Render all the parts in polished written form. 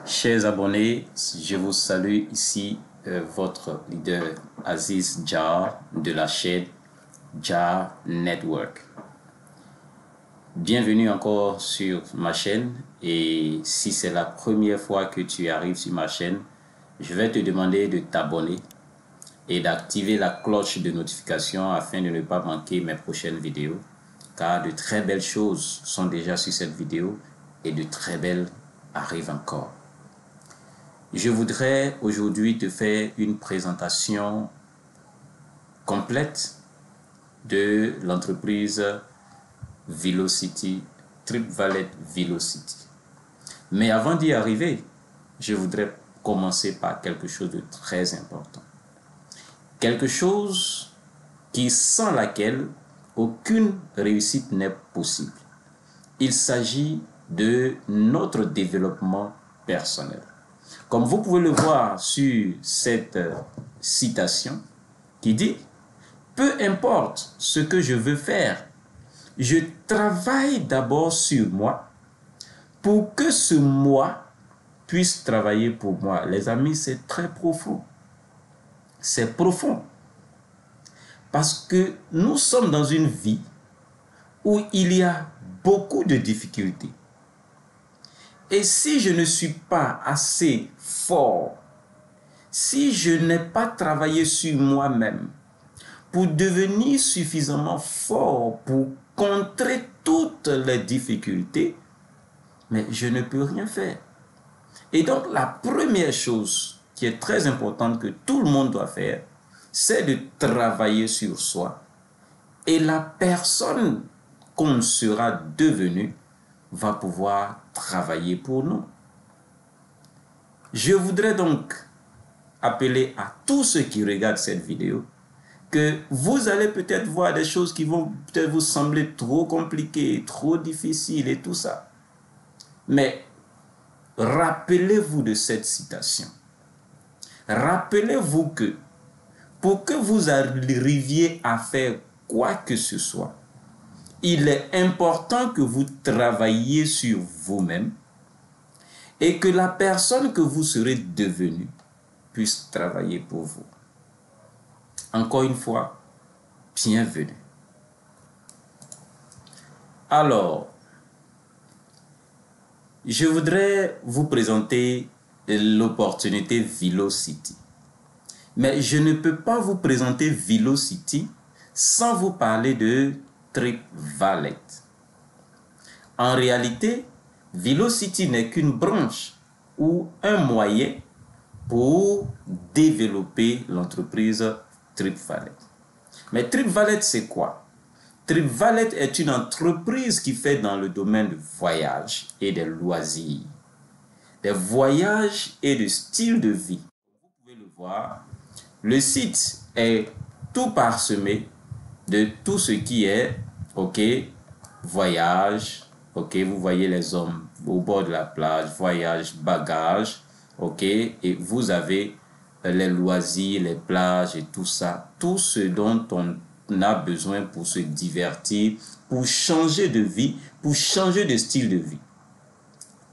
Chers abonnés, je vous salue ici, votre leader Aziz Jar de la chaîne Jar Network. Bienvenue encore sur ma chaîne, et si c'est la première fois que tu arrives sur ma chaîne, je vais te demander de t'abonner et d'activer la cloche de notification afin de ne pas manquer mes prochaines vidéos, car de très belles choses sont déjà sur cette vidéo et de très belles arrivent encore. Je voudrais aujourd'hui te faire une présentation complète de l'entreprise Velocity, TripValet Velocity. Mais avant d'y arriver, je voudrais commencer par quelque chose de très important. Quelque chose sans laquelle aucune réussite n'est possible. Il s'agit de notre développement personnel. Comme vous pouvez le voir sur cette citation qui dit « Peu importe ce que je veux faire, je travaille d'abord sur moi pour que ce moi puisse travailler pour moi. » Les amis, c'est très profond. C'est profond. Parce que nous sommes dans une vie où il y a beaucoup de difficultés. Et si je ne suis pas assez fort, si je n'ai pas travaillé sur moi-même pour devenir suffisamment fort pour contrer toutes les difficultés, mais je ne peux rien faire. Et donc la première chose qui est très importante que tout le monde doit faire, c'est de travailler sur soi. Et la personne qu'on sera devenu va pouvoir travailler pour nous. Je voudrais donc appeler à tous ceux qui regardent cette vidéo que vous allez peut-être voir des choses qui vont peut-être vous sembler trop compliquées, trop difficiles et tout ça. Mais rappelez-vous de cette citation. Rappelez-vous que pour que vous arriviez à faire quoi que ce soit, il est important que vous travailliez sur vous-même et que la personne que vous serez devenue puisse travailler pour vous. Encore une fois, bienvenue. Alors, je voudrais vous présenter l'opportunité Velocity. Mais je ne peux pas vous présenter Velocity sans vous parler de TripValet. En réalité, Velocity n'est qu'une branche ou un moyen pour développer l'entreprise TripValet. Mais TripValet, c'est quoi? TripValet est une entreprise qui fait dans le domaine du voyage et des loisirs, des voyages et de style de vie. Vous pouvez le voir, le site est tout parsemé de tout ce qui est, voyage, vous voyez les hommes au bord de la plage, voyage, bagage, et vous avez les loisirs, les plages et tout ça, tout ce dont on a besoin pour se divertir, pour changer de vie, pour changer de style de vie.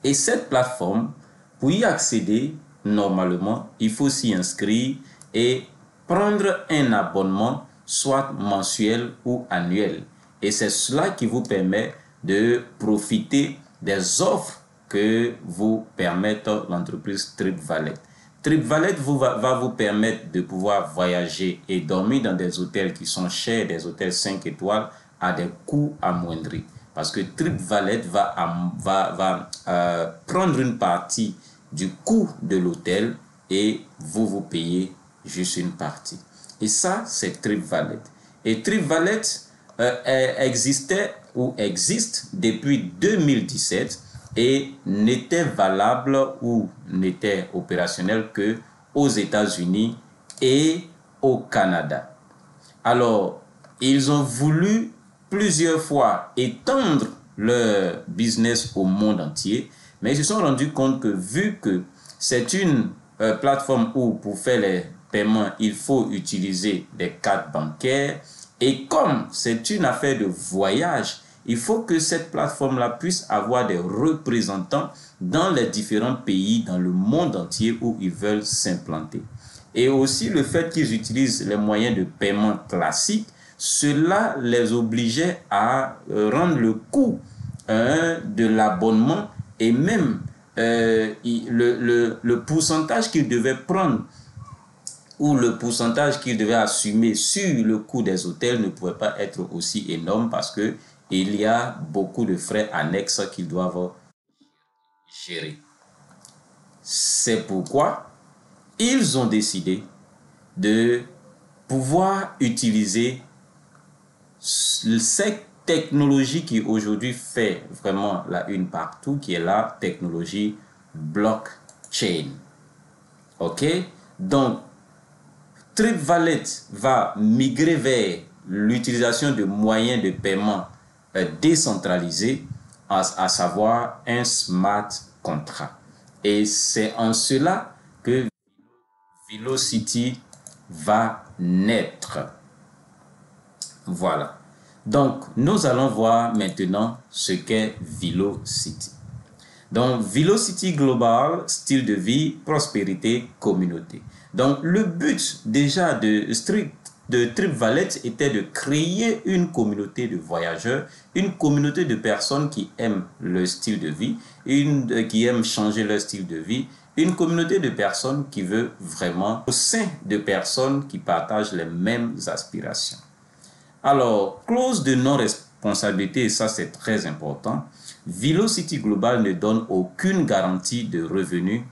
Et cette plateforme, pour y accéder, normalement, il faut s'y inscrire et prendre un abonnement, soit mensuel ou annuel. Et c'est cela qui vous permet de profiter des offres que vous permettent l'entreprise TripValet. TripValet va vous permettre de pouvoir voyager et dormir dans des hôtels qui sont chers, des hôtels 5 étoiles à des coûts amoindris. Parce que TripValet va prendre une partie du coût de l'hôtel et vous payez juste une partie. Et ça, c'est TripValet. Et TripValet existait ou existe depuis 2017 et n'était valable ou n'était opérationnel que aux États-Unis et au Canada. Alors, ils ont voulu plusieurs fois étendre leur business au monde entier, mais ils se sont rendus compte que vu que c'est une plateforme où pour faire les paiements, il faut utiliser des cartes bancaires, et comme c'est une affaire de voyage, il faut que cette plateforme-là puisse avoir des représentants dans les différents pays, dans le monde entier où ils veulent s'implanter. Et aussi le fait qu'ils utilisent les moyens de paiement classiques, cela les obligeait à rendre le coût de l'abonnement et même le pourcentage qu'ils devaient prendre ou le pourcentage qu'ils devaient assumer sur le coût des hôtels ne pouvait pas être aussi énorme parce que il y a beaucoup de frais annexes qu'ils doivent gérer. C'est pourquoi ils ont décidé de pouvoir utiliser cette technologie qui aujourd'hui fait vraiment la une partout, qui est la technologie blockchain. Ok? Donc, TripVallet va migrer vers l'utilisation de moyens de paiement décentralisés, à savoir un smart contract. Et c'est en cela que Velocity va naître. Voilà. Donc, nous allons voir maintenant ce qu'est Velocity. Donc, Velocity Global, style de vie, prospérité, communauté. Donc, le but déjà de TripVallet était de créer une communauté de voyageurs, une communauté de personnes qui aiment le style de vie, qui aiment changer leur style de vie, une communauté de personnes qui veut vraiment au sein de personnes qui partagent les mêmes aspirations. Alors, clause de non-responsabilité, et ça c'est très important, Velocity Global ne donne aucune garantie de revenus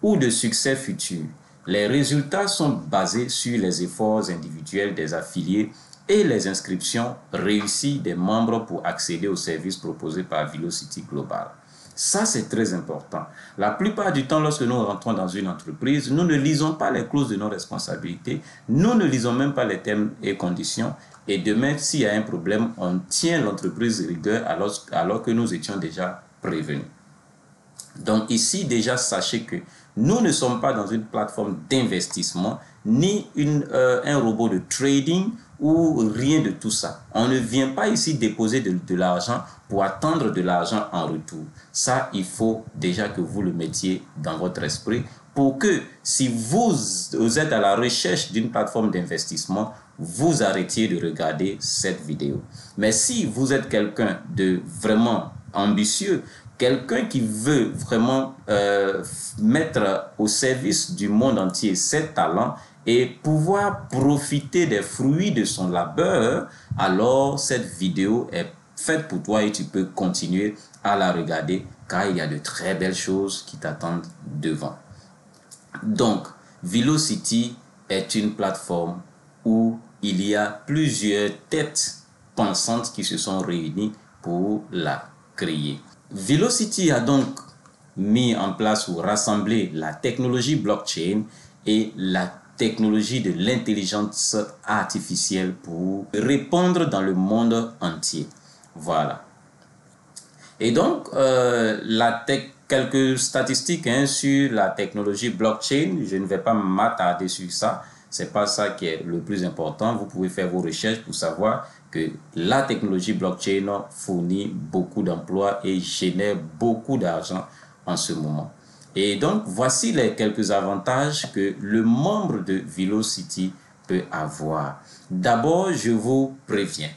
ou de succès futur. Les résultats sont basés sur les efforts individuels des affiliés et les inscriptions réussies des membres pour accéder aux services proposés par Velocity Global. Ça, c'est très important. La plupart du temps, lorsque nous rentrons dans une entreprise, nous ne lisons pas les clauses de non-responsabilité, nous ne lisons même pas les termes et conditions. Et demain, s'il y a un problème, on tient l'entreprise rigueur alors que nous étions déjà prévenus. Donc ici, déjà, sachez que nous ne sommes pas dans une plateforme d'investissement, ni un robot de trading ou rien de tout ça. On ne vient pas ici déposer de l'argent pour attendre de l'argent en retour. Ça, il faut déjà que vous le mettiez dans votre esprit pour que si vous êtes à la recherche d'une plateforme d'investissement, vous arrêtiez de regarder cette vidéo. Mais si vous êtes quelqu'un de vraiment ambitieux, quelqu'un qui veut vraiment mettre au service du monde entier ses talents et pouvoir profiter des fruits de son labeur, alors cette vidéo est faite pour toi et tu peux continuer à la regarder car il y a de très belles choses qui t'attendent devant. Donc, Velocity est une plateforme où il y a plusieurs têtes pensantes qui se sont réunies pour la créer. Velocity a donc mis en place ou rassemblé la technologie blockchain et la technologie de l'intelligence artificielle pour répondre dans le monde entier. Voilà. Et donc, quelques statistiques sur la technologie blockchain, je ne vais pas m'attarder sur ça. C'est pas ça qui est le plus important. Vous pouvez faire vos recherches pour savoir que la technologie blockchain fournit beaucoup d'emplois et génère beaucoup d'argent en ce moment. Et donc, voici les quelques avantages que le membre de Velocity peut avoir. D'abord, je vous préviens,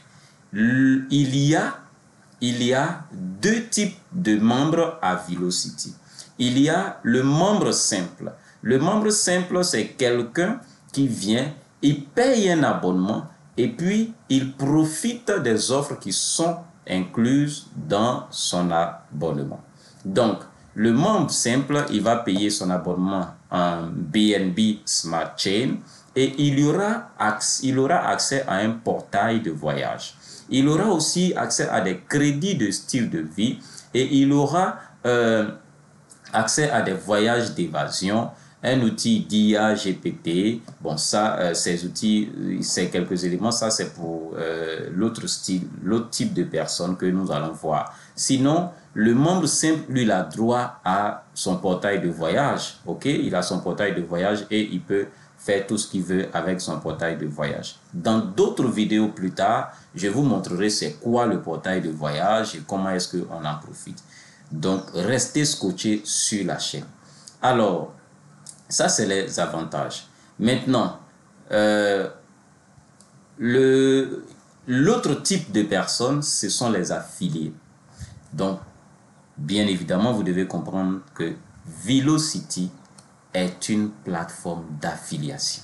il y a deux types de membres à Velocity. Il y a le membre simple. Le membre simple, c'est quelqu'un qui vient, il paye un abonnement et puis il profite des offres qui sont incluses dans son abonnement. Donc, le membre simple, il va payer son abonnement en BNB Smart Chain et il aura accès à un portail de voyage. Il aura aussi accès à des crédits de style de vie et il aura accès à des voyages d'évasion, un outil d'IA GPT. Bon, ça, ces outils, ces quelques éléments, ça c'est pour l'autre type de personnes que nous allons voir. Sinon, le membre simple, lui, il a droit à son portail de voyage. Ok, il a son portail de voyage et il peut faire tout ce qu'il veut avec son portail de voyage. Dans d'autres vidéos plus tard, je vous montrerai c'est quoi le portail de voyage et comment est-ce qu'on en profite. Donc, restez scotchés sur la chaîne. Alors, ça, c'est les avantages. Maintenant, l'autre type de personnes, ce sont les affiliés. Donc, bien évidemment, vous devez comprendre que Velocity est une plateforme d'affiliation.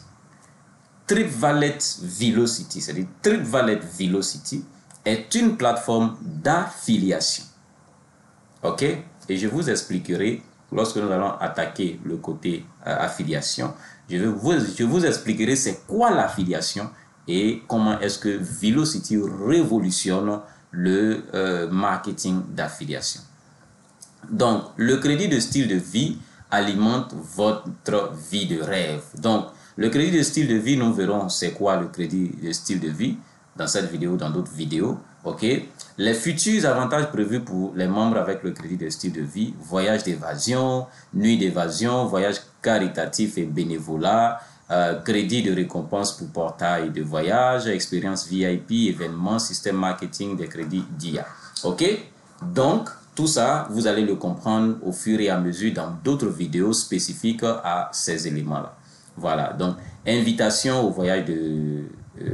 TripValet Velocity, c'est-à-dire TripValet Velocity, est une plateforme d'affiliation. Ok? Et je vous expliquerai, lorsque nous allons attaquer le côté affiliation, je vous expliquerai c'est quoi l'affiliation et comment est-ce que Velocity révolutionne le marketing d'affiliation. Donc, le crédit de style de vie alimente votre vie de rêve. Donc, le crédit de style de vie, nous verrons c'est quoi le crédit de style de vie dans cette vidéo, dans d'autres vidéos. Ok, les futurs avantages prévus pour les membres avec le crédit de style de vie: voyage d'évasion, nuit d'évasion, voyage caritatif et bénévolat, crédit de récompense pour portail de voyage, expérience VIP, événements, système marketing des crédits d'IA. Ok, donc tout ça, vous allez le comprendre au fur et à mesure dans d'autres vidéos spécifiques à ces éléments-là. Voilà, donc invitation au voyage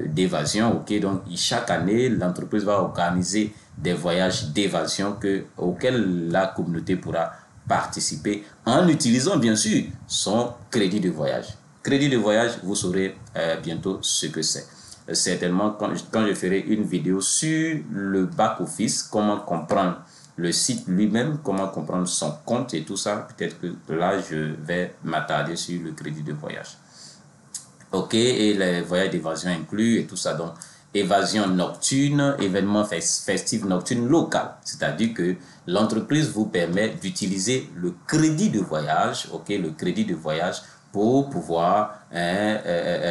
d'évasion. Ok, donc chaque année, l'entreprise va organiser des voyages d'évasion auxquels la communauté pourra participer en utilisant bien sûr son crédit de voyage. Crédit de voyage, vous saurez bientôt ce que c'est. Certainement, quand je ferai une vidéo sur le back-office, comment comprendre le site lui-même, comment comprendre son compte et tout ça, peut-être que là, je vais m'attarder sur le crédit de voyage. Ok, et les voyages d'évasion inclus et tout ça. Donc, évasion nocturne, événement festif nocturne local. C'est-à-dire que l'entreprise vous permet d'utiliser le crédit de voyage, ok, le crédit de voyage pour pouvoir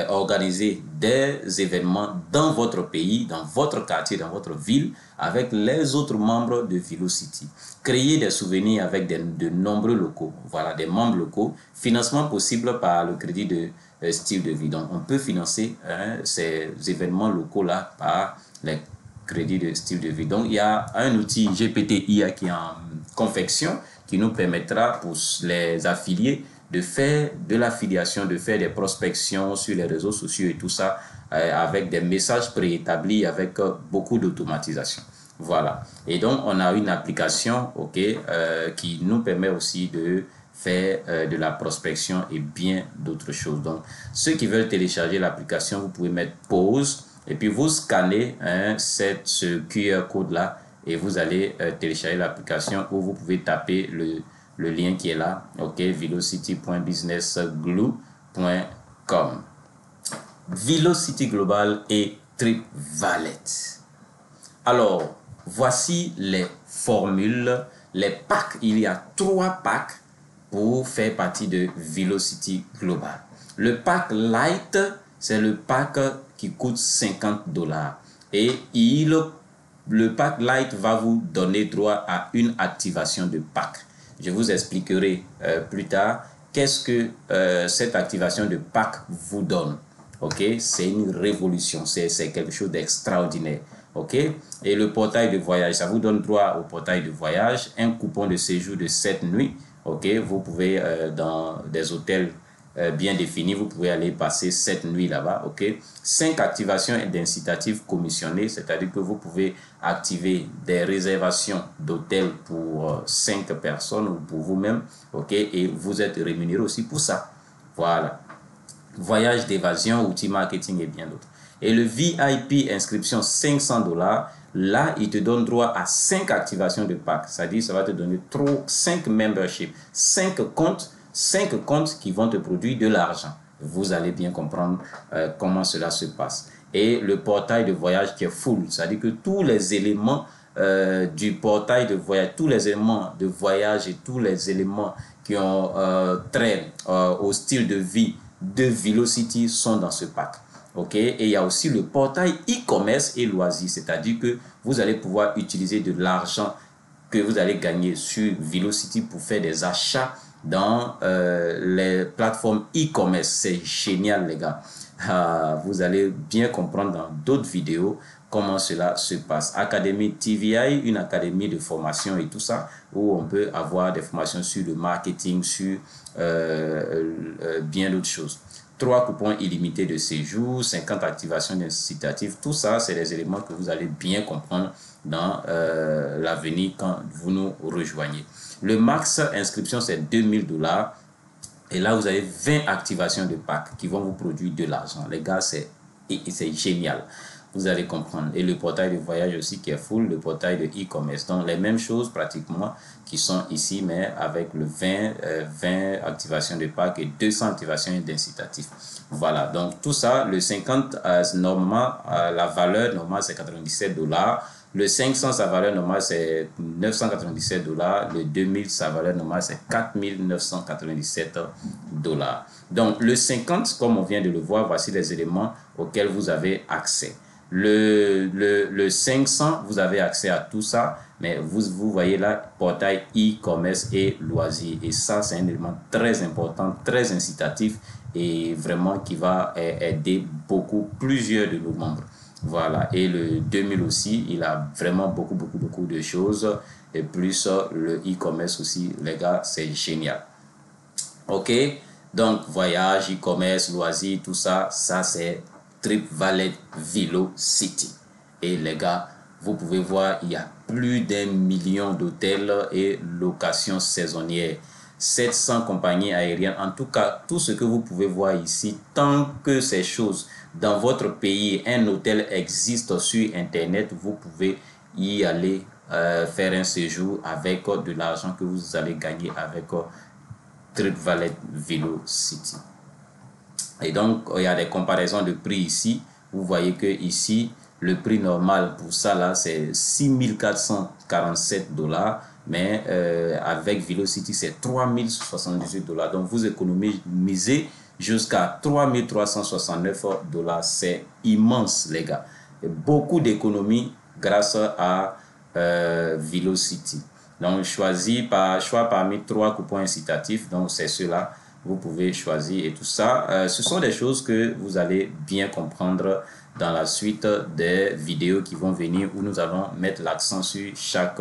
organiser des événements dans votre pays, dans votre quartier, dans votre ville, avec les autres membres de Velocity. Créer des souvenirs avec de nombreux locaux, voilà, des membres locaux. Financement possible par le crédit de style de vie. Donc, on peut financer ces événements locaux-là par les crédits de style de vie. Donc, il y a un outil GPT-IA qui est en confection qui nous permettra pour les affiliés de faire de l'affiliation, de faire des prospections sur les réseaux sociaux et tout ça avec des messages préétablis, avec beaucoup d'automatisation. Voilà. Et donc, on a une application qui nous permet aussi de faire de la prospection et bien d'autres choses. Donc, ceux qui veulent télécharger l'application, vous pouvez mettre pause et puis vous scannez ce QR code-là et vous allez télécharger l'application où vous pouvez taper le lien qui est là, ok, velocity.businessglue.com. Velocity Global et TripValet. Alors, voici les formules, les packs. Il y a 3 packs pour faire partie de Velocity Global. Le pack Light, c'est le pack qui coûte $50. Et le pack Light va vous donner droit à une activation de pack. Je vous expliquerai plus tard qu'est-ce que cette activation de pack vous donne. Ok, c'est une révolution, c'est quelque chose d'extraordinaire. Ok, et le portail de voyage, ça vous donne droit au portail de voyage, un coupon de séjour de 7 nuits. Ok, vous pouvez dans des hôtels bien définis, vous pouvez aller passer 7 nuits là-bas. Ok, 5 activations d'incitatifs commissionnés, c'est-à-dire que vous pouvez activer des réservations d'hôtels pour 5 personnes ou pour vous-même. Ok, et vous êtes rémunéré aussi pour ça. Voilà. Voyage d'évasion, outils marketing et bien d'autres. Et le VIP inscription $500, là, il te donne droit à 5 activations de pack. C'est-à-dire, ça va te donner 5 memberships, 5 comptes qui vont te produire de l'argent. Vous allez bien comprendre comment cela se passe. Et le portail de voyage qui est full, c'est-à-dire que tous les éléments du portail de voyage, tous les éléments de voyage et tous les éléments qui ont trait au style de vie de Velocity sont dans ce pack. Ok, et il y a aussi le portail e-commerce et loisirs, c'est-à-dire que vous allez pouvoir utiliser de l'argent que vous allez gagner sur Velocity pour faire des achats dans les plateformes e-commerce. C'est génial, les gars. Vous allez bien comprendre dans d'autres vidéos comment cela se passe. Académie TVI, une académie de formation et tout ça, où on peut avoir des formations sur le marketing, sur bien d'autres choses. 3 coupons illimités de séjour, 50 activations incitatives, tout ça, c'est des éléments que vous allez bien comprendre dans l'avenir quand vous nous rejoignez. Le max inscription, c'est $2000. Et là, vous avez 20 activations de packs qui vont vous produire de l'argent. Les gars, c'est génial. Vous allez comprendre. Et le portail de voyage aussi qui est full, le portail de e-commerce. Donc, les mêmes choses pratiquement qui sont ici, mais avec le 20 activations de packs et 200 activations d'incitatifs. Voilà. Donc, tout ça, le 50, normalement, la valeur normale, c'est $97. Le 500, sa valeur normale, c'est $997. Le 2000, sa valeur normale, c'est $4997. Donc, le 50, comme on vient de le voir, voici les éléments auxquels vous avez accès. Le 500, vous avez accès à tout ça, mais vous voyez là, portail e-commerce et loisirs. Et ça, c'est un élément très important, très incitatif et vraiment qui va aider plusieurs de nos membres. Voilà, et le 2000 aussi, il a vraiment beaucoup de choses. Et plus le e-commerce aussi, les gars, c'est génial. Ok, donc voyage, e-commerce, loisirs, tout ça, ça c'est TripValet Velocity. Et les gars, vous pouvez voir, il y a plus d'1 million d'hôtels et locations saisonnières. 700 compagnies aériennes. En tout cas, tout ce que vous pouvez voir ici, tant que ces choses dans votre pays, un hôtel existe sur Internet, vous pouvez y aller faire un séjour avec de l'argent que vous allez gagner avec TripValet Velocity. Et donc, il y a des comparaisons de prix ici. Vous voyez que ici, le prix normal pour ça, là, c'est $6447. Mais avec Velocity, c'est $3078. Donc, vous économisez jusqu'à $3369. C'est immense, les gars. Et beaucoup d'économies grâce à Velocity. Donc, choix parmi 3 coupons incitatifs. Donc, c'est ceux-là. Vous pouvez choisir et tout ça. Ce sont des choses que vous allez bien comprendre dans la suite des vidéos qui vont venir où nous allons mettre l'accent sur chaque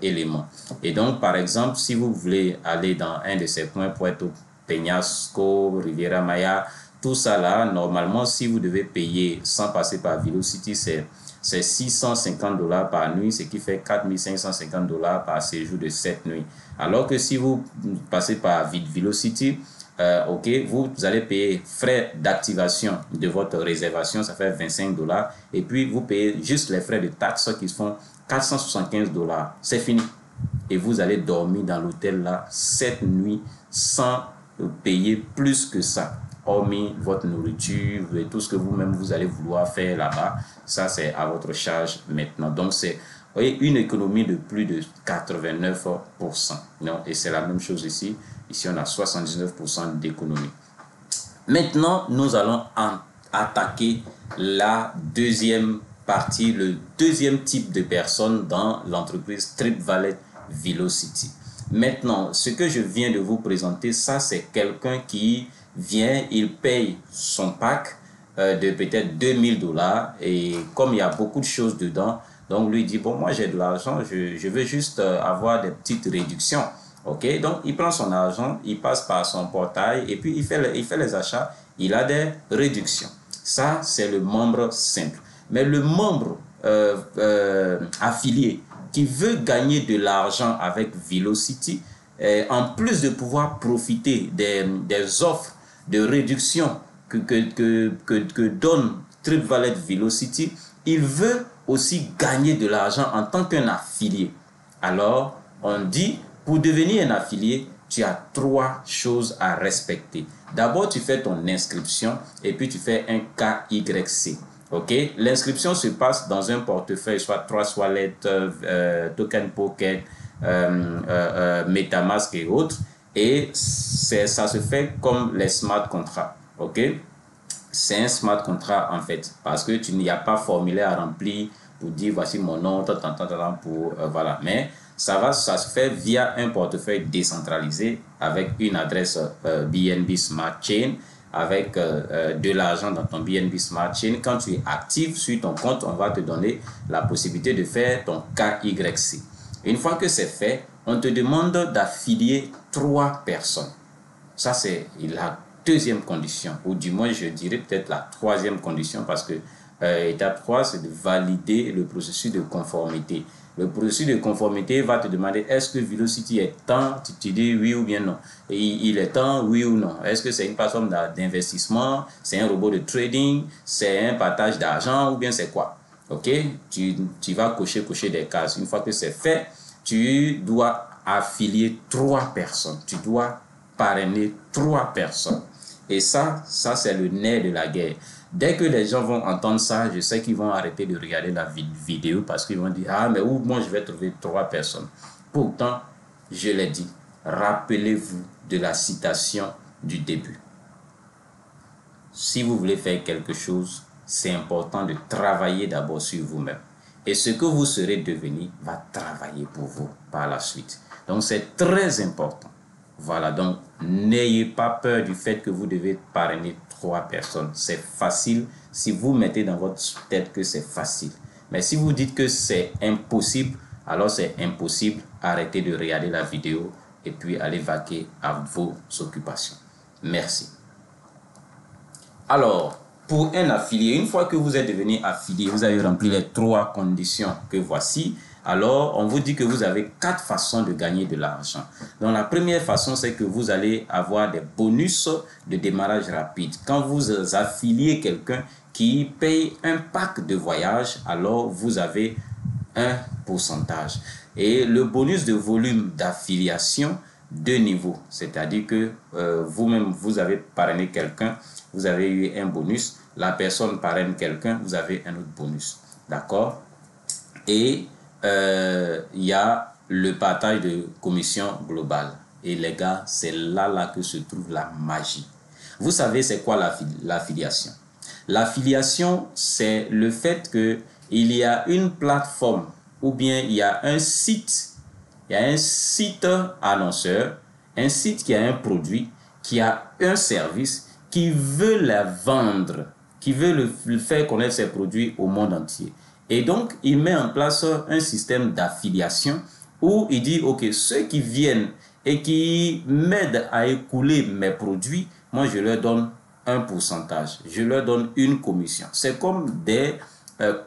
élément. Et donc, par exemple, si vous voulez aller dans un de ces points, Puerto Peñasco, Riviera Maya, tout ça là, normalement, si vous devez payer sans passer par Velocity, c'est $650 par nuit, ce qui fait $4550 par séjour de 7 nuits. Alors que si vous passez par Velocity, ok, vous allez payer frais d'activation de votre réservation, ça fait $25. Et puis, vous payez juste les frais de taxes qui font $475. C'est fini. Et vous allez dormir dans l'hôtel là 7 nuits sans payer plus que ça. Hormis votre nourriture et tout ce que vous-même vous allez vouloir faire là-bas, ça c'est à votre charge maintenant. Donc c'est une économie de plus de 89%. Non, et c'est la même chose ici. Ici on a 79% d'économie. Maintenant, nous allons attaquer la deuxième partie, le deuxième type de personne dans l'entreprise TripValet Velocity. Maintenant, ce que je viens de vous présenter, ça c'est quelqu'un qui vient, il paye son pack de peut-être $2000 et comme il y a beaucoup de choses dedans, donc lui dit bon, moi j'ai de l'argent, je veux juste avoir des petites réductions. Ok, donc il prend son argent, il passe par son portail et puis il fait les achats, il a des réductions. Ça c'est le membre simple. Mais le membre affilié qui veut gagner de l'argent avec Velocity, en plus de pouvoir profiter des offres de réduction que donne TripValet Velocity, il veut aussi gagner de l'argent en tant qu'un affilié. Alors, on dit, pour devenir un affilié, tu as 3 choses à respecter. D'abord, tu fais ton inscription et puis tu fais un KYC. Ok, l'inscription se passe dans un portefeuille, soit Trust Wallet, Token Pocket, MetaMask et autres. Et ça se fait comme les smart contracts. Ok, c'est un smart contract en fait, parce que n'y a pas formulaire à remplir pour dire voici mon nom, pour voilà. Mais ça se fait via un portefeuille décentralisé avec une adresse BNB Smart Chain, avec de l'argent dans ton BNB Smart Chain. Quand tu es actif sur ton compte, on va te donner la possibilité de faire ton KYC. Une fois que c'est fait, on te demande d'affilier 3 personnes. Ça, c'est la deuxième condition, ou du moins, je dirais peut-être la troisième condition, parce que étape 3, c'est de valider le processus de conformité. Le processus de conformité va te demander est-ce que Velocity est temps, tu dis oui ou bien non. Et il est temps, oui ou non. Est-ce que c'est une plateforme d'investissement, c'est un robot de trading, c'est un partage d'argent ou bien c'est quoi? Ok, tu vas cocher des cases. Une fois que c'est fait, tu dois affilier 3 personnes. Tu dois parrainer 3 personnes. Et ça c'est le nerf de la guerre. Dès que les gens vont entendre ça, je sais qu'ils vont arrêter de regarder la vidéo parce qu'ils vont dire « Ah, mais où moi je vais trouver 3 personnes ?» Pourtant, je l'ai dit, rappelez-vous de la citation du début. Si vous voulez faire quelque chose, c'est important de travailler d'abord sur vous-même. Et ce que vous serez devenu va travailler pour vous par la suite. Donc, c'est très important. Voilà, donc n'ayez pas peur du fait que vous devez parrainer 3 personnes. C'est facile si vous mettez dans votre tête que c'est facile. Mais si vous dites que c'est impossible, alors c'est impossible. Arrêtez de regarder la vidéo et puis allez vaquer à vos occupations. Merci. Alors, pour un affilié, une fois que vous êtes devenu affilié, vous avez rempli les 3 conditions que voici. Alors, on vous dit que vous avez 4 façons de gagner de l'argent. Donc, la première façon, c'est que vous allez avoir des bonus de démarrage rapide. Quand vous affiliez quelqu'un qui paye un pack de voyage, alors vous avez un pourcentage. Et le bonus de volume d'affiliation, 2 niveaux. C'est-à-dire que vous-même, vous avez parrainé quelqu'un, vous avez eu un bonus. La personne parraine quelqu'un, vous avez un autre bonus. D'accord? Et il y a le partage de commission globale. Et les gars, c'est là que se trouve la magie. Vous savez, c'est quoi l'affiliation? L'affiliation, c'est le fait qu'il y a une plateforme ou bien il y a un site. Il y a un site annonceur, un site qui a un produit, qui a un service, qui veut la vendre, qui veut le faire connaître ses produits au monde entier. Et donc, il met en place un système d'affiliation où il dit, OK, ceux qui viennent et qui m'aident à écouler mes produits, moi, je leur donne un pourcentage. Je leur donne une commission. C'est comme des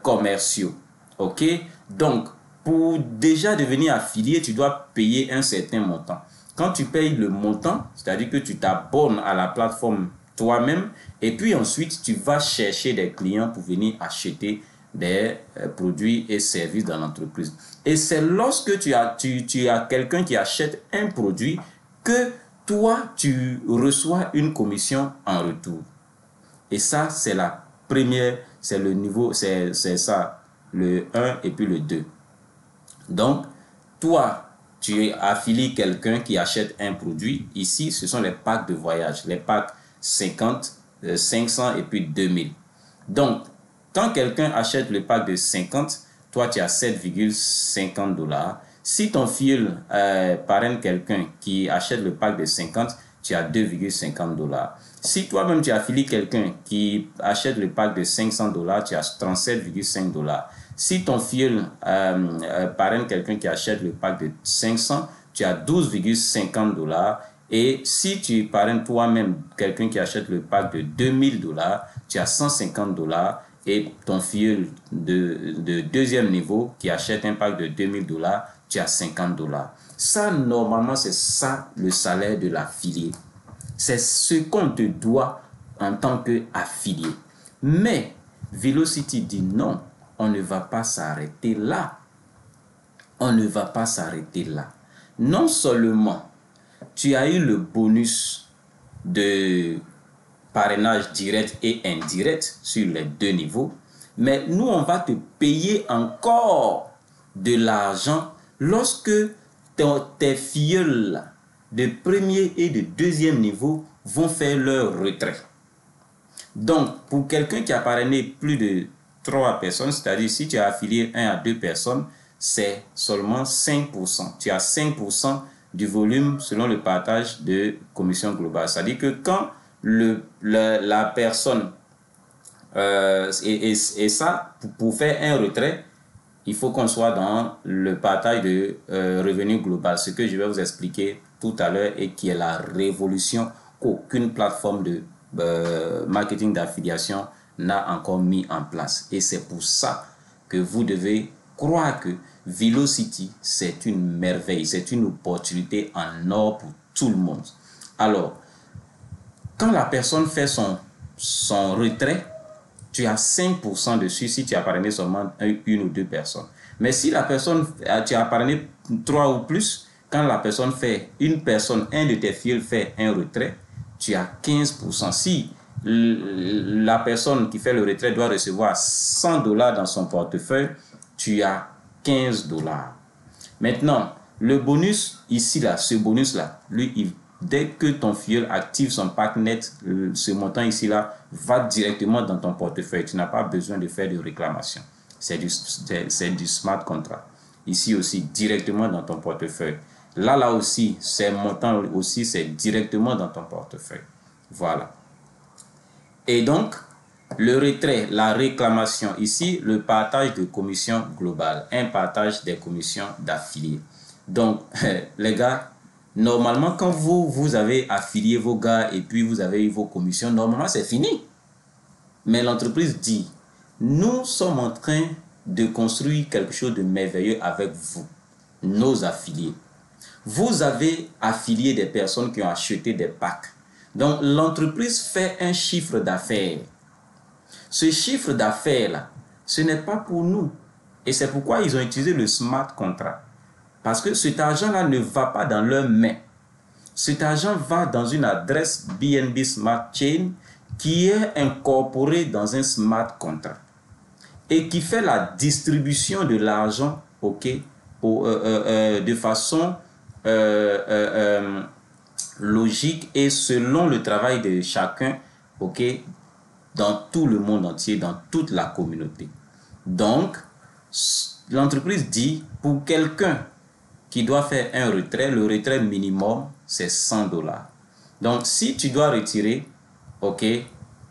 commerciaux. OK? Donc, pour déjà devenir affilié, tu dois payer un certain montant. Quand tu payes le montant, c'est-à-dire que tu t'abonnes à la plateforme toi-même et puis ensuite, tu vas chercher des clients pour venir acheter des produits et services dans l'entreprise. Et c'est lorsque tu as quelqu'un qui achète un produit que toi, tu reçois une commission en retour. Et ça, c'est la première, c'est le niveau, c'est ça, le 1 et puis le 2. Donc, toi, tu affilies quelqu'un qui achète un produit. Ici, ce sont les packs de voyage, les packs 50, 500 et puis 2000. Donc, quand quelqu'un achète le pack de 50, toi, tu as 7,50 $. Si ton filleul parraine quelqu'un qui achète le pack de 50, tu as 2,50 $. Si toi-même, tu affilies quelqu'un qui achète le pack de 500 $, tu as 37,5 $. Si ton filleul parraine quelqu'un qui achète le pack de 500, tu as 12,50 $. Et si tu parraines toi-même quelqu'un qui achète le pack de 2000 $, tu as 150 $. Et ton filleul de deuxième niveau qui achète un pack de 2000 $, tu as 50 $. Ça, normalement, c'est ça le salaire de l'affilié. C'est ce qu'on te doit en tant qu'affilié. Mais Velocity dit non, on ne va pas s'arrêter là. On ne va pas s'arrêter là. Non seulement tu as eu le bonus de parrainage direct et indirect sur les 2 niveaux, mais nous, on va te payer encore de l'argent lorsque tes filleuls de premier et de deuxième niveau vont faire leur retrait. Donc, pour quelqu'un qui a parrainé plus de 3 personnes, c'est-à-dire si tu as affilié 1 à 2 personnes, c'est seulement 5%. Tu as 5% du volume selon le partage de commission globale. C'est-à-dire que quand la personne, et ça, pour faire un retrait, il faut qu'on soit dans le partage de revenu global, ce que je vais vous expliquer tout à l'heure et qui est la révolution qu'aucune plateforme de marketing d'affiliation n'a encore mis en place. Et c'est pour ça que vous devez croire que Velocity, c'est une merveille, c'est une opportunité en or pour tout le monde. Alors, quand la personne fait son retrait, tu as 5% dessus si tu as parrainé seulement une ou deux personnes. Mais si la personne, tu as parrainé 3 ou plus, quand la personne fait, une personne, un de tes fils fait un retrait, tu as 15%. Si la personne qui fait le retrait doit recevoir $100 dans son portefeuille, tu as $15. Maintenant, le bonus ici, là, ce bonus-là, lui, dès que ton filleul active son pack net, ce montant ici-là va directement dans ton portefeuille. Tu n'as pas besoin de faire de réclamation. C'est du smart contract. Ici aussi, directement dans ton portefeuille. Là aussi, ces montants aussi, c'est directement dans ton portefeuille. Voilà. Et donc, le retrait, la réclamation, ici, le partage de commission globale, un partage des commissions d'affiliés. Donc, les gars, normalement, quand vous avez affilié vos gars et puis vous avez eu vos commissions, normalement, c'est fini. Mais l'entreprise dit, nous sommes en train de construire quelque chose de merveilleux avec vous, nos affiliés. Vous avez affilié des personnes qui ont acheté des packs. Donc, l'entreprise fait un chiffre d'affaires. Ce chiffre d'affaires-là, ce n'est pas pour nous. Et c'est pourquoi ils ont utilisé le smart contract. Parce que cet argent-là ne va pas dans leurs mains. Cet argent va dans une adresse BNB Smart Chain qui est incorporée dans un smart contract et qui fait la distribution de l'argent, ok, de façon logique et selon le travail de chacun, ok, dans tout le monde entier, dans toute la communauté. Donc, l'entreprise dit, pour quelqu'un qui doit faire un retrait, le retrait minimum, c'est $100. Donc, si tu dois retirer, ok,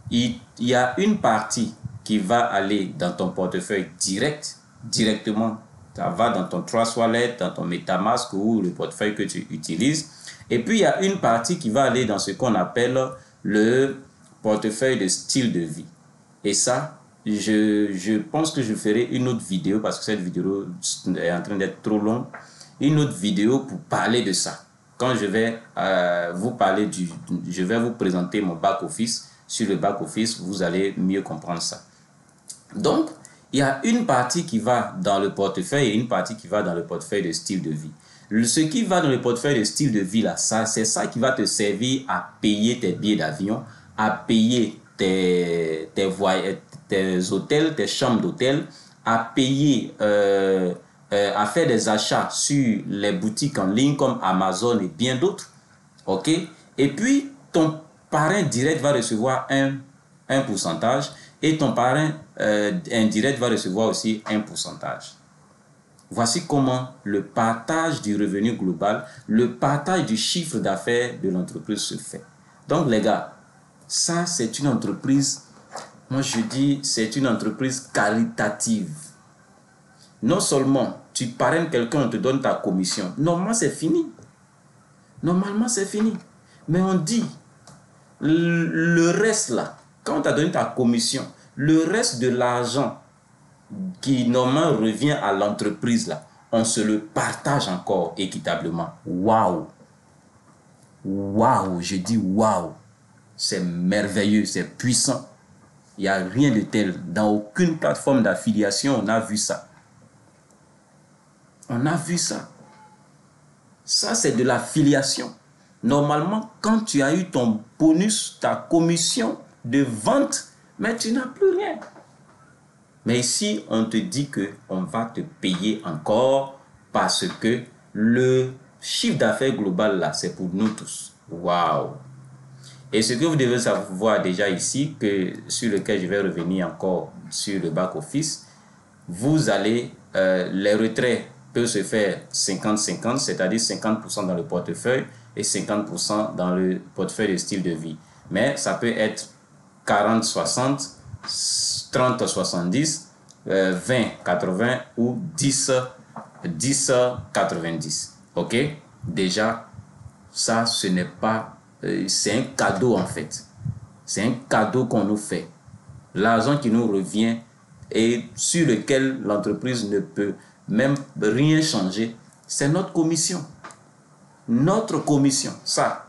il y a une partie qui va aller dans ton portefeuille directement. Ça va dans ton Trust Wallet, dans ton MetaMask ou le portefeuille que tu utilises. Et puis, il y a une partie qui va aller dans ce qu'on appelle le portefeuille de style de vie. Et ça, je pense que je ferai une autre vidéo parce que cette vidéo est en train d'être trop longue. Une autre vidéo pour parler de ça. Quand je vais vous parler je vais vous présenter mon back-office. Sur le back-office, vous allez mieux comprendre ça. Donc, il y a une partie qui va dans le portefeuille et une partie qui va dans le portefeuille de style de vie. Ce qui va dans le portefeuille de style de vie, là, c'est ça qui va te servir à payer tes billets d'avion, à payer tes hôtels, tes chambres d'hôtel, à payer, à faire des achats sur les boutiques en ligne comme Amazon et bien d'autres. Ok? Et puis, ton parrain direct va recevoir un pourcentage et ton parrain indirect va recevoir aussi un pourcentage. Voici comment le partage du revenu global, le partage du chiffre d'affaires de l'entreprise se fait. Donc les gars, ça c'est une entreprise, moi je dis c'est une entreprise caritative. Non seulement tu parraines quelqu'un, on te donne ta commission. Normalement c'est fini. Normalement c'est fini. Mais on dit, le reste là, quand on t'a donné ta commission, le reste de l'argent qui normalement revient à l'entreprise là, on se le partage encore équitablement. Waouh! Waouh! Je dis waouh! C'est merveilleux, c'est puissant. Il n'y a rien de tel. Dans aucune plateforme d'affiliation, on a vu ça. On a vu ça. Ça, c'est de l'affiliation. Normalement, quand tu as eu ton bonus, ta commission de vente, mais tu n'as plus rien. Mais ici, on te dit qu'on va te payer encore parce que le chiffre d'affaires global, là, c'est pour nous tous. Waouh! Et ce que vous devez savoir déjà ici, sur lequel je vais revenir encore sur le back-office, vous allez les retraits peuvent se faire 50-50, c'est-à-dire 50% dans le portefeuille et 50% dans le portefeuille de style de vie. Mais ça peut être 40-60, 30-70, 20-80 ou 10-90. Ok? Déjà, ça, ce n'est pas... c'est un cadeau en fait. C'est un cadeau qu'on nous fait. L'argent qui nous revient et sur lequel l'entreprise ne peut même rien changer, c'est notre commission. Notre commission, ça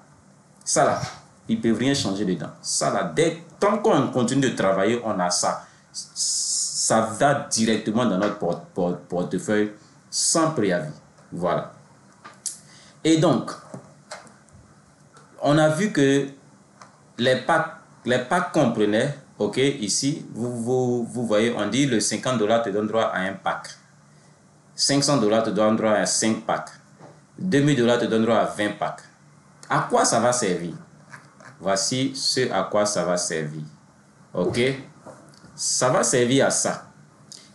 là, ils ne peuvent rien changer dedans. Ça là, tant qu'on continue de travailler, on a ça. Ça va directement dans notre portefeuille sans préavis. Voilà. Et donc, on a vu que les packs qu'on prenait, ok, ici, vous voyez, on dit le 50 $ te donne droit à un pack. 500 $ te donne droit à 5 packs. 2000 $ te donne droit à 20 packs. À quoi ça va servir? Voici ce à quoi ça va servir. Ok? Ça va servir à ça.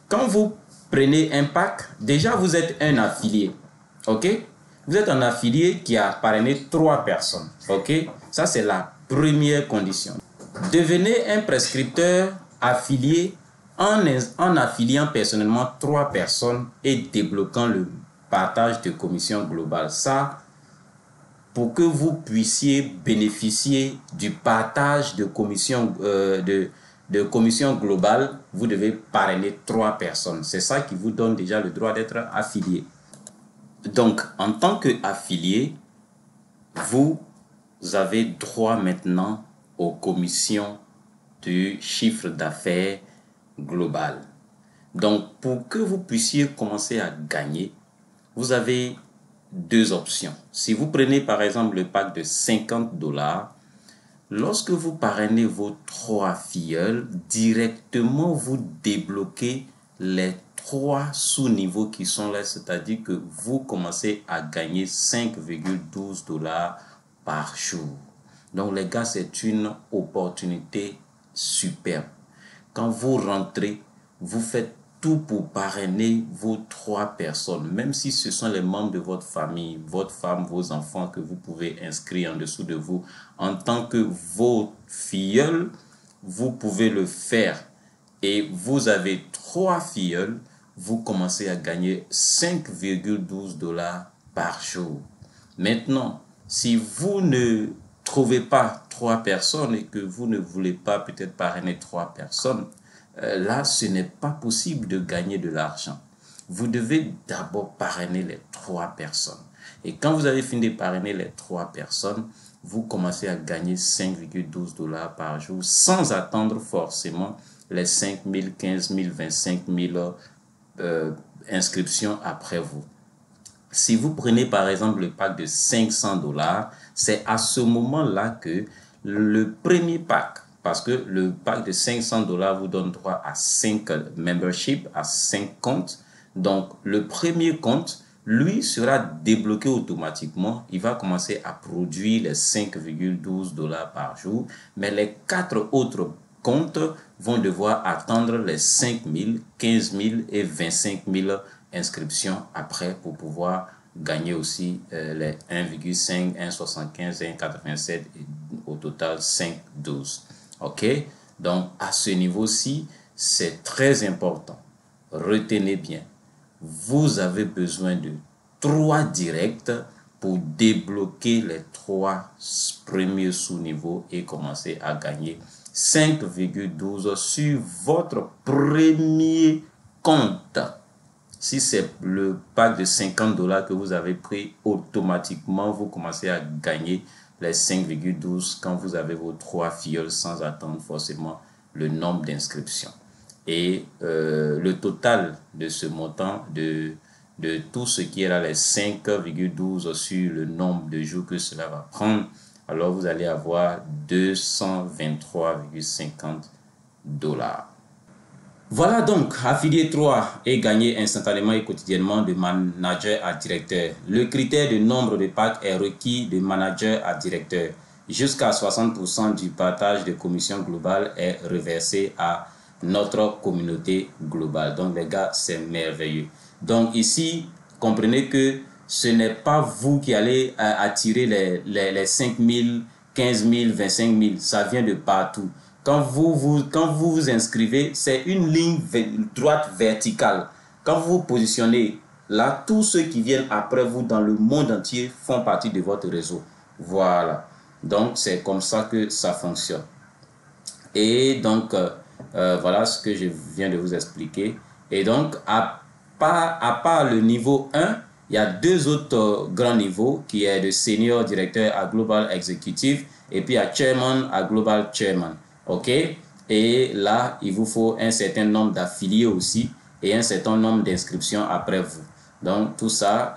Quand vous prenez un pack, déjà vous êtes un affilié. Ok? Vous êtes un affilié qui a parrainé 3 personnes. Ok? Ça, c'est la première condition. Devenez un prescripteur affilié en affiliant personnellement 3 personnes et débloquant le partage de commission globale. Ça, pour que vous puissiez bénéficier du partage de commission, commission globale, vous devez parrainer 3 personnes. C'est ça qui vous donne déjà le droit d'être affilié. Donc, en tant qu'affilié, vous avez droit maintenant aux commissions du chiffre d'affaires global. Donc, pour que vous puissiez commencer à gagner, vous avez 2 options. Si vous prenez par exemple le pack de 50 $, lorsque vous parrainez vos 3 filleuls, directement vous débloquez les 3 sous-niveaux qui sont là, c'est-à-dire que vous commencez à gagner 5,12 $ par jour. Donc les gars, c'est une opportunité superbe. Quand vous rentrez, vous faites tout pour parrainer vos 3 personnes, même si ce sont les membres de votre famille, votre femme, vos enfants que vous pouvez inscrire en dessous de vous. En tant que vos filleuls, vous pouvez le faire. Et vous avez 3 filleuls, vous commencez à gagner 5,12 $ par jour. Maintenant, si vous ne trouvez pas 3 personnes et que vous ne voulez pas peut-être parrainer 3 personnes, là, ce n'est pas possible de gagner de l'argent. Vous devez d'abord parrainer les 3 personnes. Et quand vous avez fini de parrainer les 3 personnes, vous commencez à gagner 5,12 $ par jour sans attendre forcément les 5 000, 15 000, 25 000 inscriptions après vous. Si vous prenez par exemple le pack de 500 $, c'est à ce moment-là que le premier pack, parce que le pack de 500 $ vous donne droit à 5 memberships, à 5 comptes. Donc le premier compte, lui, sera débloqué automatiquement. Il va commencer à produire les 5,12 $ par jour. Mais les 4 autres comptes vont devoir attendre les 5 000, 15 000 et 25 000 inscriptions après pour pouvoir gagner aussi les 1,5, 1,75, 1,87 et au total 5,12. Ok? Donc à ce niveau-ci, c'est très important. Retenez bien, vous avez besoin de 3 directs pour débloquer les 3 premiers sous-niveaux et commencer à gagner 5,12 sur votre premier compte. Si c'est le pack de 50 $ que vous avez pris, automatiquement, vous commencez à gagner les 5,12 quand vous avez vos 3 filleuls sans attendre forcément le nombre d'inscriptions. Et le total de ce montant, de tout ce qui est là, les 5,12 sur le nombre de jours que cela va prendre, alors vous allez avoir 223,50 $. Voilà donc, affilié 3 et gagner instantanément et quotidiennement de manager à directeur. Le critère de nombre de packs est requis de manager à directeur. Jusqu'à 60% du partage de commission globale est reversé à notre communauté globale. Donc les gars, c'est merveilleux. Donc ici, comprenez que ce n'est pas vous qui allez attirer les 5 000, 15 000, 25 000. Ça vient de partout. Quand vous vous inscrivez, c'est une ligne droite verticale. Quand vous vous positionnez là, tous ceux qui viennent après vous dans le monde entier font partie de votre réseau. Voilà. Donc, c'est comme ça que ça fonctionne. Et donc, voilà ce que je viens de vous expliquer. Et donc, à part le niveau 1, il y a deux autres grands niveaux qui est de senior directeur à global executive et puis à chairman à global chairman. OK? Et là, il vous faut un certain nombre d'affiliés aussi et un certain nombre d'inscriptions après vous. Donc, tout ça,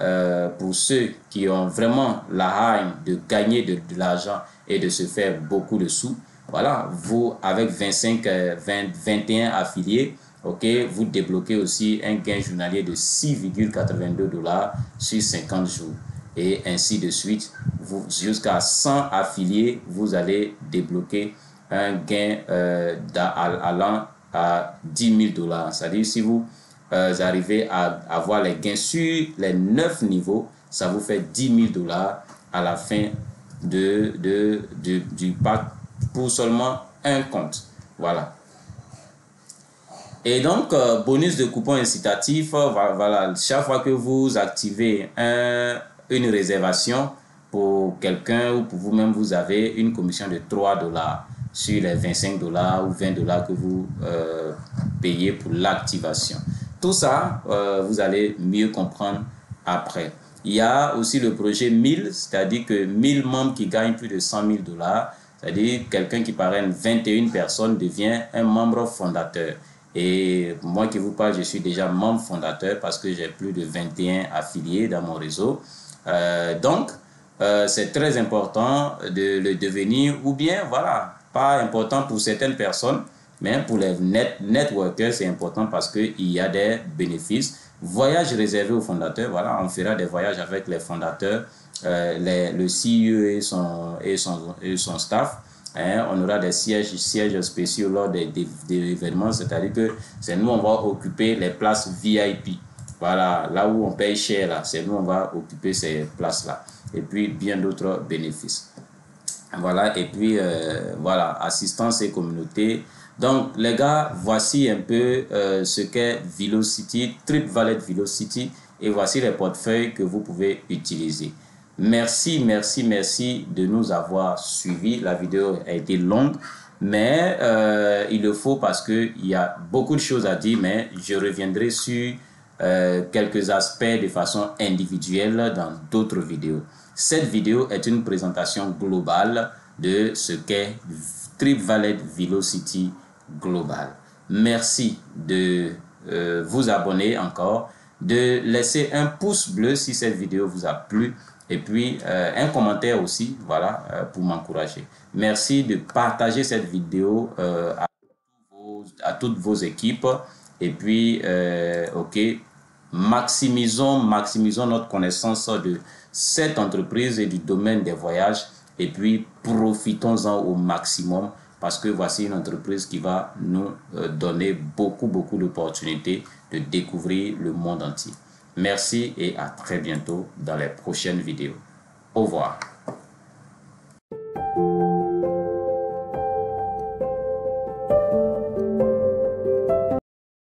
pour ceux qui ont vraiment la haine de gagner de l'argent et de se faire beaucoup de sous, voilà, vous, avec 21 affiliés, ok, vous débloquez aussi un gain journalier de 6,82 $ sur 50 jours. Et ainsi de suite, jusqu'à 100 affiliés, vous allez débloquer un gain allant à 10 000 $. C'est-à-dire, si vous arrivez à avoir les gains sur les 9 niveaux, ça vous fait 10 000 $ à la fin du pack pour seulement un compte. Voilà. Et donc, bonus de coupon incitatif, voilà, chaque fois que vous activez une réservation pour quelqu'un ou pour vous-même, vous avez une commission de 3 $ sur les 25 $ ou 20 $ que vous payez pour l'activation. Tout ça, vous allez mieux comprendre après. Il y a aussi le projet 1000, c'est-à-dire que 1000 membres qui gagnent plus de 100 000 $, c'est-à-dire quelqu'un qui parraine 21 personnes devient un membre fondateur. Et moi qui vous parle, je suis déjà membre fondateur parce que j'ai plus de 21 affiliés dans mon réseau. Donc, c'est très important de le devenir, ou bien, voilà, pas important pour certaines personnes, mais pour les networkers, c'est important parce qu'il y a des bénéfices. Voyage réservé aux fondateurs, voilà, on fera des voyages avec les fondateurs, le CEO et son staff. Hein, on aura des sièges spéciaux lors des événements, c'est-à-dire que c'est nous, on va occuper les places VIP. Voilà, là où on paye cher, là, c'est nous, on va occuper ces places-là. Et puis, bien d'autres bénéfices. Voilà, et puis, voilà, assistance et communauté. Donc, les gars, voici un peu ce qu'est Velocity, TripValet Velocity, et voici les portefeuilles que vous pouvez utiliser. Merci, merci, merci de nous avoir suivis. La vidéo a été longue, mais il le faut parce qu'il y a beaucoup de choses à dire, mais je reviendrai sur quelques aspects de façon individuelle dans d'autres vidéos. Cette vidéo est une présentation globale de ce qu'est TripValet Velocity Global. Merci de vous abonner encore, de laisser un pouce bleu si cette vidéo vous a plu et puis un commentaire aussi, voilà, pour m'encourager. Merci de partager cette vidéo à toutes vos équipes et puis, ok, maximisons notre connaissance de cette entreprise et du domaine des voyages et puis profitons-en au maximum parce que voici une entreprise qui va nous donner beaucoup d'opportunités de découvrir le monde entier. Merci et à très bientôt dans les prochaines vidéos. Au revoir.